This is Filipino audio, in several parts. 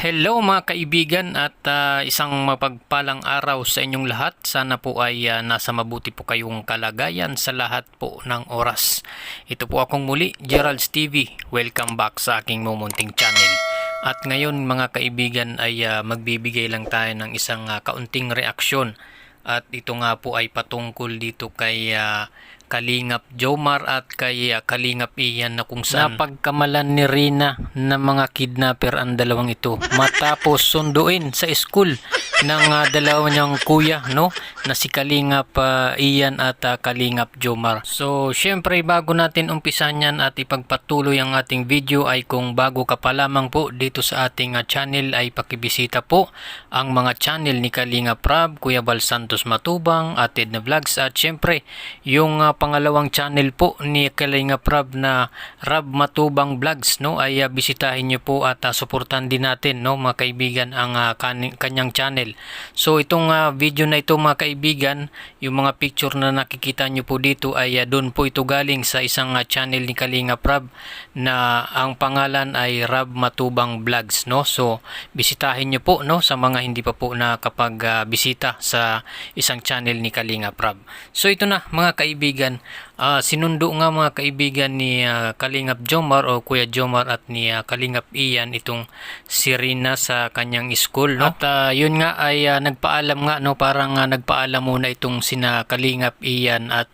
Hello mga kaibigan at isang mapagpalang araw sa inyong lahat. Sana po ay nasa mabuti po kayong kalagayan sa lahat po ng oras. Ito po akong muli, Gerald's TV. Welcome back sa aking mumunting channel. At ngayon mga kaibigan ay magbibigay lang tayo ng isang kaunting reaksyon. At ito nga po ay patungkol dito kay Kalingap Jomar at kay Kalingap Ian na kung saan napagkamalan ni Rina na mga kidnapper ang dalawang ito matapos sunduin sa school ng dalawa niyang kuya, no, na si Kalingap Ian at Kalingap Jomar. So syempre bago natin umpisan yan at ipagpatuloy ang ating video ay kung bago ka pa lamang po dito sa ating channel ay pakibisita po ang mga channel ni Kalingap Rab, Kuya Bal Santos Matubang, at Edna Vlogs, at syempre yung pangalawang channel po ni Kalingap Rab na Rab Matubang Vlogs, no, ay bisitahin niyo po at suportahan din natin, no, mga kaibigan, ang kanyang channel. So itong video na ito mga kaibigan, yung mga picture na nakikita niyo po dito ay doon po ito galing sa isang channel ni Kalingap Rab na ang pangalan ay Rab Matubang Vlogs, no. So bisitahin niyo po, no, sa mga hindi pa po nakapag bisita sa isang channel ni Kalingap Rab. So ito na mga kaibigan, sinundo nga mga kaibigan ni Kalingap Jomar o Kuya Jomar at ni Kalingap Ian itong si Rina sa kanyang school, no? At yun nga ay nagpaalam nga, no, parang nagpaalam muna itong sina Kalingap Ian at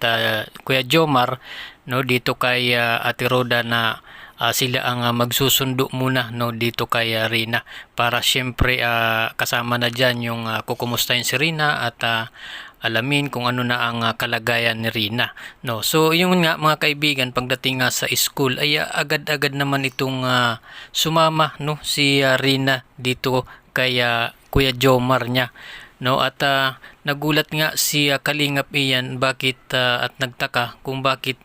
Kuya Jomar, no, dito kay Ate Roda na sila ang magsusundo muna, no, dito kay Rina para syempre kasama na dyan yung kukumustahin si Rina at alamin kung ano na ang kalagayan ni Rina, no. So yun nga mga kaibigan, pagdating sa school ay agad-agad naman itong sumama, no, si Rina dito kay Kuya Jomar niya, no. At nagulat nga si Kalingap Ian bakit at nagtaka kung bakit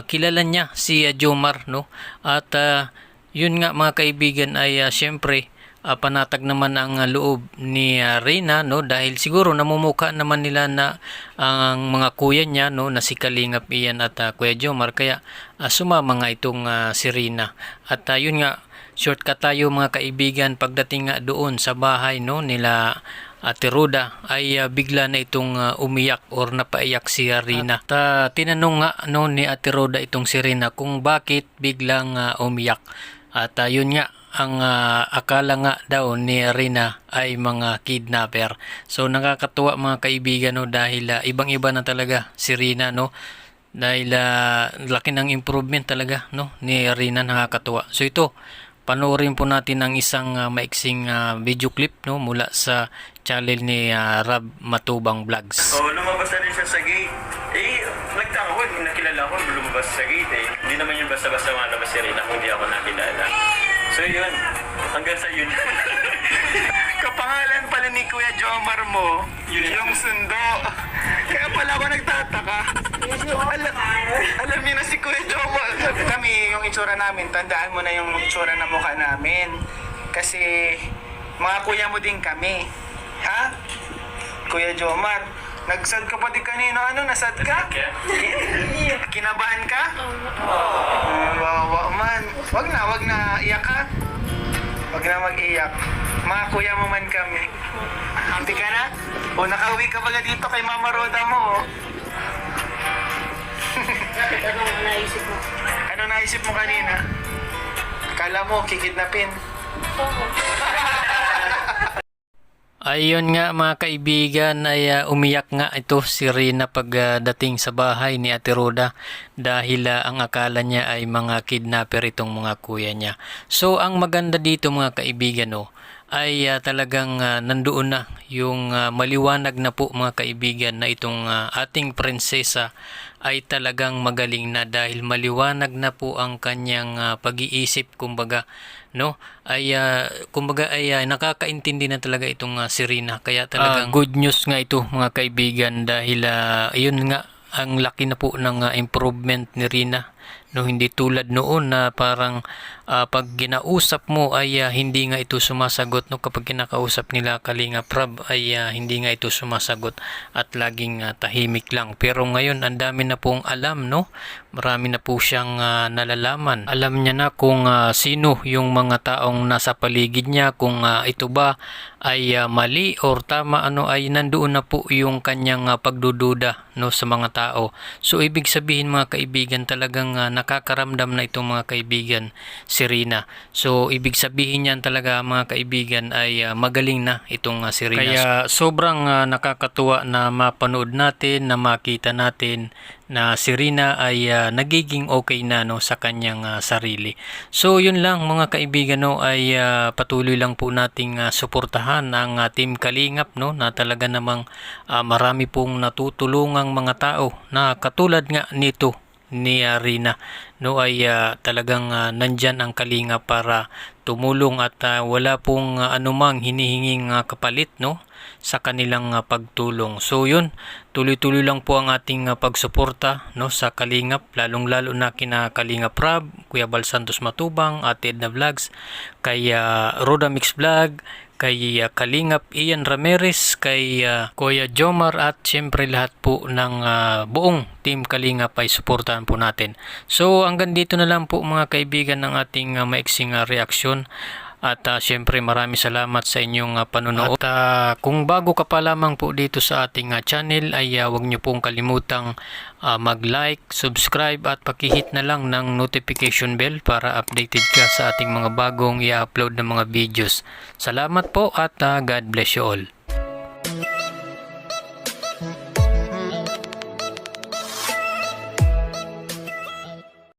kilala niya si Jomar, no. At yun nga mga kaibigan ay syempre panatag naman ang loob ni Rina, no, dahil siguro namumuka naman nila na ang mga kuya niya, no, na si Kalingap Ian at Kuya Jomar, kaya sumama nga itong si Rina. At yun nga, shortcut tayo mga kaibigan, pagdating nga doon sa bahay, no, nila Ate Roda ay bigla na itong umiyak or napaiyak si Rina. At tinanong nga, no, ni Ate Roda itong si Rina kung bakit biglang umiyak. At yun nga, ang akala nga daw ni Rina ay mga kidnapper. So nakakatuwa mga kaibigan, no, dahil ibang-iba na talaga si Rina, no, dahil laki ng improvement talaga, no, ni Rina, nakakatuwa. So ito, panoorin po natin ang isang maiksing video clip, no, mula sa channel ni Rab Matubang Vlogs. Oh, lumabas na rin siya sa gate. Nagtaka ko, nakilala ko, lumabas sa gate eh. Hindi naman yung basta-basta malabas si Rina kung hindi ako nakilala. So yun, hanggang sa yun. Kapangalan pala ni Kuya Jomar mo, yung sundo. Kaya pala ako nagtataka. Alam niyo na si Kuya Jomar. Kami, yung itsura namin, tandaan mo na yung itsura na mukha namin. Kasi mga kuya mo din kami. Ha? Kuya Jomar, nagsad ka pa di kanino? Ano, nasad ka? Kinabahan ka? Wawa man. Wag na iyak ka. Wag na mag-iyak. Mga kuya mo man kami. Hindi ka na? O nakauwi ka pala dito kay Mama Roda mo, oh. Anong naisip mo? Ano naisip mo kanina? Kala mo kikidnapin? Ayun nga mga kaibigan ay umiyak nga ito si Rina pagdating sa bahay ni Ate Roda dahil ang akala niya ay mga kidnapper itong mga kuya niya. So ang maganda dito mga kaibigan, no, ay talagang nandoon na yung maliwanag na po mga kaibigan na itong ating prinsesa ay talagang magaling na dahil maliwanag na po ang kanyang pag-iisip, kumbaga, no, ay kumbaga ay nakakaintindi na talaga itong si Rina, kaya talagang good news nga ito mga kaibigan dahil yun nga ang laki na po ng improvement ni Rina No, hindi tulad noon na parang pag ginausap mo ay hindi nga ito sumasagot. No, kapag kinakausap nila Kalinga Prab ay hindi nga ito sumasagot at laging tahimik lang. Pero ngayon ang dami na pong alam, no? Marami na po siyang nalalaman. Alam niya na kung sino yung mga taong nasa paligid niya, kung ito ba ay mali or tama, ano, ay nandoon na po yung kanyang pagdududa, no, sa mga tao. So ibig sabihin mga kaibigan, talagang nakakaramdam na itong mga kaibigan si Rina. So ibig sabihin niyan talaga mga kaibigan ay magaling na itong si Rina. Kaya sobrang nakakatuwa na mapanood natin, na makita natin na si Rina ay nagiging okay na, no, sa kanyang sarili. So yun lang mga kaibigan, no, ay patuloy lang po nating suportahan ang Team Kalingap, no, na talaga namang marami pong natutulungang mga tao na katulad nga nito ni Rina, no, ay talagang nandyan ang Kalingap para tumulong at wala pong anumang hinihinging kapalit, no, sa kanilang pagtulong. So yun, tuloy-tuloy lang po ang ating pagsuporta, no, sa Kalingap, lalong-lalo na kina Kalingap Rab, Kuya Bal Santos Matubang, Ate Edna Vlogs, kay Roda Mix Vlog, kay Kalingap Ian Ramirez, kay Kuya Jomar, at syempre lahat po ng buong Team Kalingap ay suportahan po natin. So hanggang dito na lang po mga kaibigan ng ating maiksing reaksyon. At syempre maraming salamat sa inyong panonood. At kung bago ka pa lamang po dito sa ating channel ay huwag niyo pong kalimutang mag-like, subscribe at pakihit na lang ng notification bell para updated ka sa ating mga bagong i-upload na mga videos. Salamat po at God bless you all.